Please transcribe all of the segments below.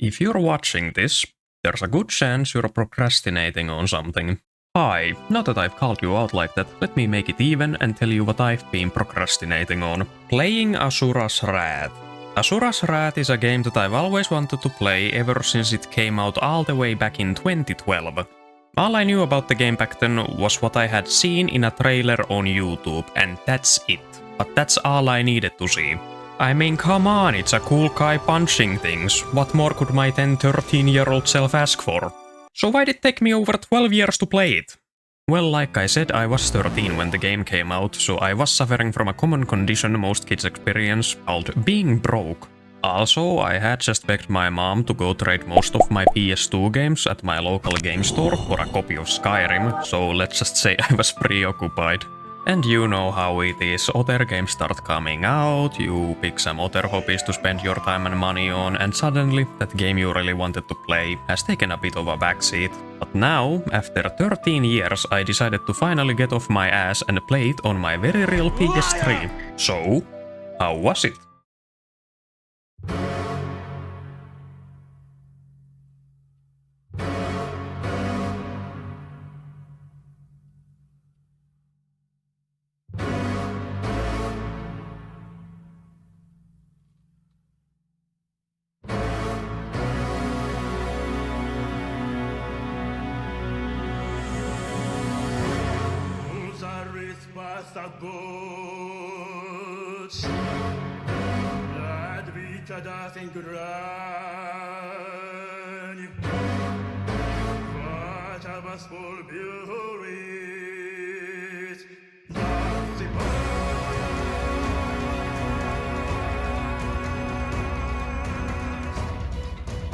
If you're watching this, there's a good chance you're procrastinating on something. Hi, now that I've called you out like that, let me make it even and tell you what I've been procrastinating on. Playing Asura's Wrath. Asura's Wrath is a game that I've always wanted to play ever since it came out all the way back in 2012. All I knew about the game back then was what I had seen in a trailer on YouTube, and that's it. But that's all I needed to see. I mean, come on, it's a cool guy punching things. What more could my 13-year-old self ask for? So why did it take me over 12 years to play it? Well, like I said, I was 13 when the game came out, so I was suffering from a common condition most kids experience called being broke. Also, I had just begged my mom to go trade most of my PS2 games at my local game store for a copy of Skyrim, so let's just say I was preoccupied. And you know how it is, other games start coming out, you pick some other hobbies to spend your time and money on, and suddenly that game you really wanted to play has taken a bit of a backseat. But now, after 13 years, I decided to finally get off my ass and play it on my very real PS3. So, how was it?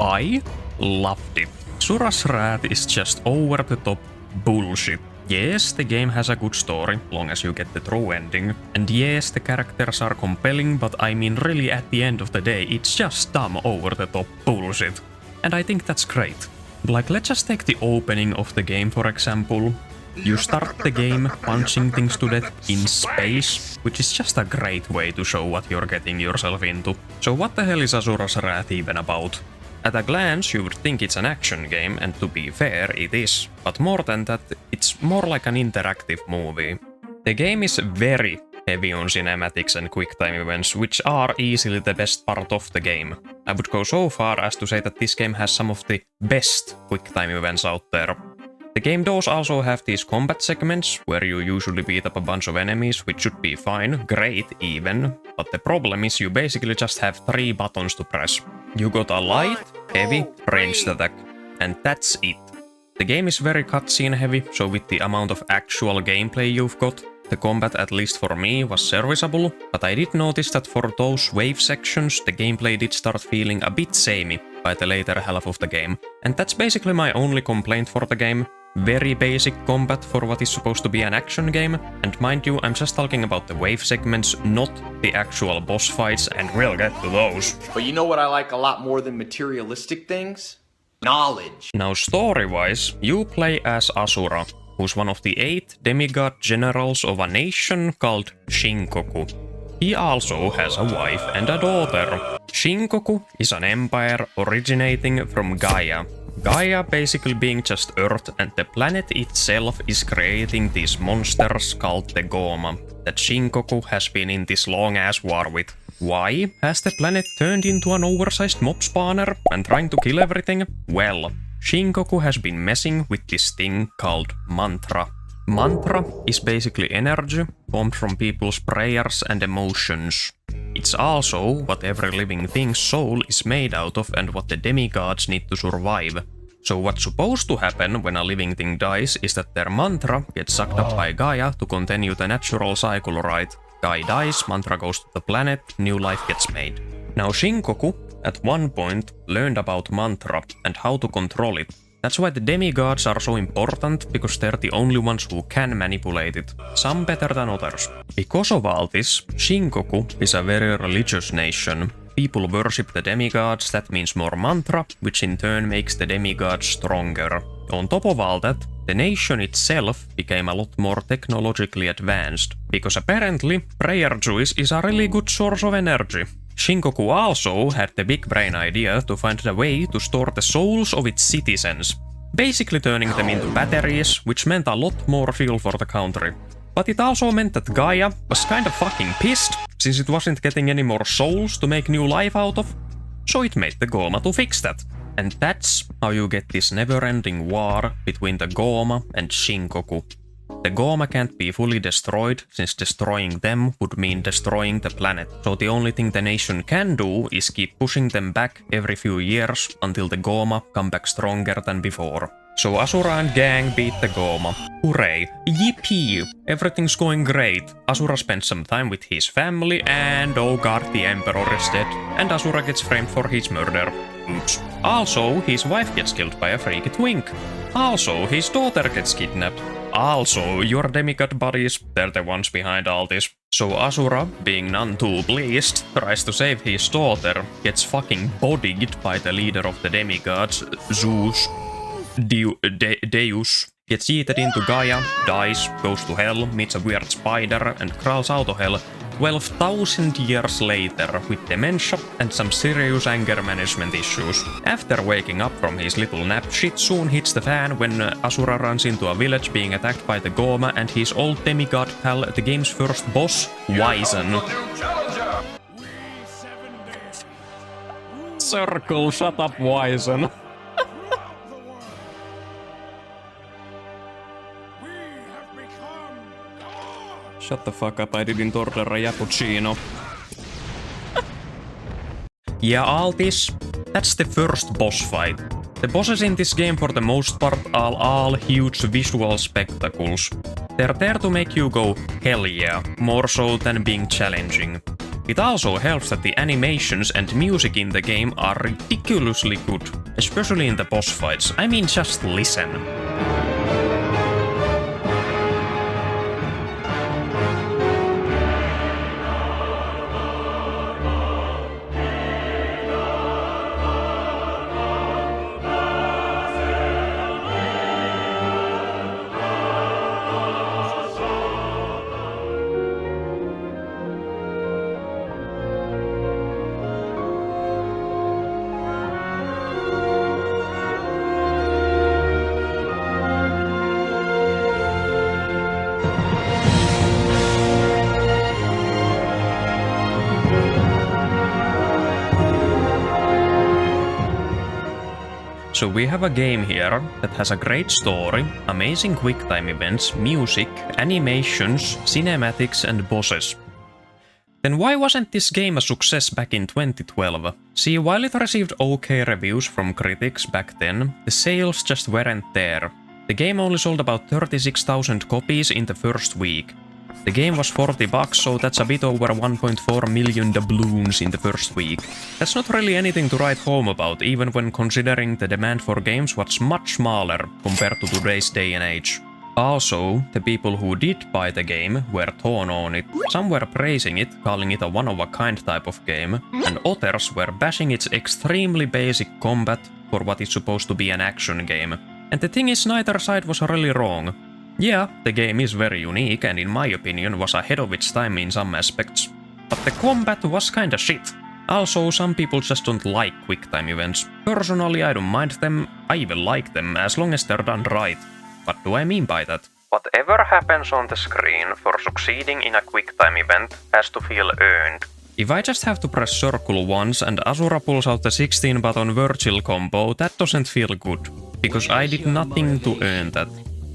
I loved it. Asura's Wrath is just over-the-top bullshit. Yes, the game has a good story, long as you get the true ending. And yes, the characters are compelling, but I mean really at the end of the day, it's just dumb over-the-top bullshit. And I think that's great. Like, let's just take the opening of the game for example. You start the game punching things to death in space, which is just a great way to show what you're getting yourself into. So what the hell is Asura's Wrath even about? At a glance, you would think it's an action game, and to be fair, it is. But more than that, it's more like an interactive movie. The game is very heavy on cinematics and quick-time events, which are easily the best part of the game. I would go so far as to say that this game has some of the best quick-time events out there. The game does also have these combat segments, where you usually beat up a bunch of enemies, which should be fine, great even, but the problem is you basically just have 3 buttons to press. You got a light, heavy, ranged attack, and that's it. The game is very cutscene heavy, so with the amount of actual gameplay you've got, the combat, at least for me, was serviceable, but I did notice that for those wave sections, the gameplay did start feeling a bit samey by the later half of the game, and that's basically my only complaint for the game. Very basic combat for what is supposed to be an action game, and mind you, I'm just talking about the wave segments, not the actual boss fights, and we'll get to those. But you know what I like a lot more than materialistic things? Knowledge. Now story-wise, you play as Asura, who's one of the 8 demigod generals of a nation called Shinkoku. He also has a wife and a daughter. Shinkoku is an empire originating from Gaia. Gaia basically being just Earth, and the planet itself is creating these monsters called the Goma that Shinkoku has been in this long-ass war with. Why has the planet turned into an oversized mob spawner and trying to kill everything? Well, Shinkoku has been messing with this thing called mantra. Mantra is basically energy formed from people's prayers and emotions. It's also what every living thing's soul is made out of and what the demigods need to survive. So what's supposed to happen when a living thing dies is that their mantra gets sucked up by Gaia to continue the natural cycle, right? Guy dies, mantra goes to the planet, new life gets made. Now Shinkoku, at one point, learned about mantra and how to control it. That's why the demigods are so important, because they're the only ones who can manipulate it, some better than others. Because of all this, Shinkoku is a very religious nation. People worship the demigods, that means more mantra, which in turn makes the demigods stronger. On top of all that, the nation itself became a lot more technologically advanced, because apparently prayer juice is a really good source of energy. Shinkoku also had the big brain idea to find a way to store the souls of its citizens, basically turning them into batteries, which meant a lot more fuel for the country. But it also meant that Gaia was kind of fucking pissed, since it wasn't getting any more souls to make new life out of, so it made the Goma to fix that. And that's how you get this never-ending war between the Goma and Shinkoku. The Goma can't be fully destroyed, since destroying them would mean destroying the planet. So the only thing the nation can do is keep pushing them back every few years until the Goma come back stronger than before. So Asura and gang beat the Goma. Hooray! Yippee! Everything's going great. Asura spends some time with his family and oh god, the Emperor is dead. And Asura gets framed for his murder. Oops. Also, his wife gets killed by a freaky twink. Also, his daughter gets kidnapped. Also, your demigod buddies, they're the ones behind all this. So Asura, being none too pleased, tries to save his daughter, gets fucking bodied by the leader of the demigods, Zeus. Deus. Gets yeeted into Gaia, dies, goes to hell, meets a weird spider, and crawls out of hell 12,000 years later with dementia and some serious anger management issues. After waking up from his little nap, shit soon hits the fan when Asura runs into a village being attacked by the Goma and his old demigod pal, the game's first boss, Wizen. Circle, shut up, Wizen. Shut the fuck up, I didn't order a cappuccino. Yeah, all this, that's the first boss fight. The bosses in this game for the most part are all huge visual spectacles. They're there to make you go, hell yeah, more so than being challenging. It also helps that the animations and music in the game are ridiculously good, especially in the boss fights. I mean, just listen. So we have a game here that has a great story, amazing quick-time events, music, animations, cinematics and bosses. Then why wasn't this game a success back in 2012? See, while it received okay reviews from critics back then, the sales just weren't there. The game only sold about 36,000 copies in the first week. The game was $40, so that's a bit over 1.4 million doubloons in the first week. That's not really anything to write home about, even when considering the demand for games was much smaller compared to today's day and age. Also, the people who did buy the game were torn on it. Some were praising it, calling it a one-of-a-kind type of game, and others were bashing its extremely basic combat for what is supposed to be an action game. And the thing is, neither side was really wrong. Yeah, the game is very unique and in my opinion was ahead of its time in some aspects. But the combat was kinda shit. Also, some people just don't like quick-time events. Personally, I don't mind them, I even like them as long as they're done right. What do I mean by that? Whatever happens on the screen for succeeding in a quick-time event has to feel earned. If I just have to press circle once and Asura pulls out the 16-button Virgil combo, that doesn't feel good, because I did nothing to earn that.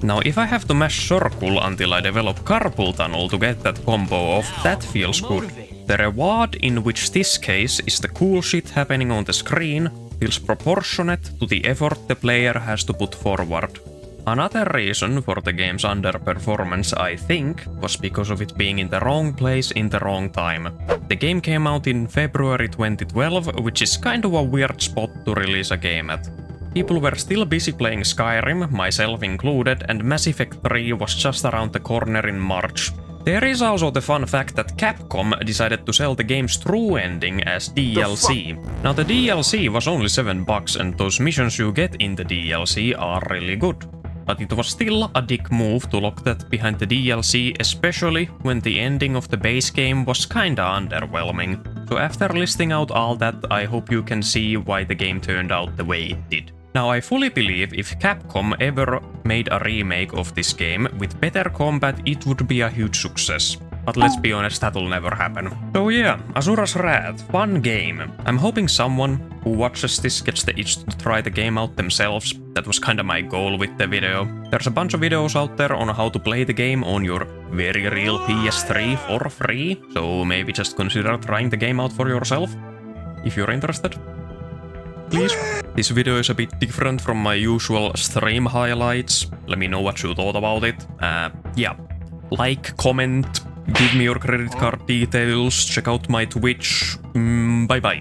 Now, if I have to mash circle until I develop carpal tunnel to get that combo off, that feels good. The reward, in which this case is the cool shit happening on the screen, feels proportionate to the effort the player has to put forward. Another reason for the game's underperformance, I think, was because of it being in the wrong place in the wrong time. The game came out in February 2012, which is kind of a weird spot to release a game at. People were still busy playing Skyrim, myself included, and Mass Effect 3 was just around the corner in March. There is also the fun fact that Capcom decided to sell the game's true ending as DLC. Now the DLC was only $7 and those missions you get in the DLC are really good. But it was still a dick move to lock that behind the DLC, especially when the ending of the base game was kinda underwhelming. So after listing out all that, I hope you can see why the game turned out the way it did. Now I fully believe if Capcom ever made a remake of this game with better combat, it would be a huge success. But let's be honest, that'll never happen. So yeah, Asura's Wrath, fun game. I'm hoping someone who watches this gets the itch to try the game out themselves. That was kinda my goal with the video. There's a bunch of videos out there on how to play the game on your very real PS3 for free, so maybe just consider trying the game out for yourself, if you're interested. Please. This video is a bit different from my usual stream highlights. Let me know what you thought about it. Yeah. Like, comment, give me your credit card details, check out my Twitch. Bye bye.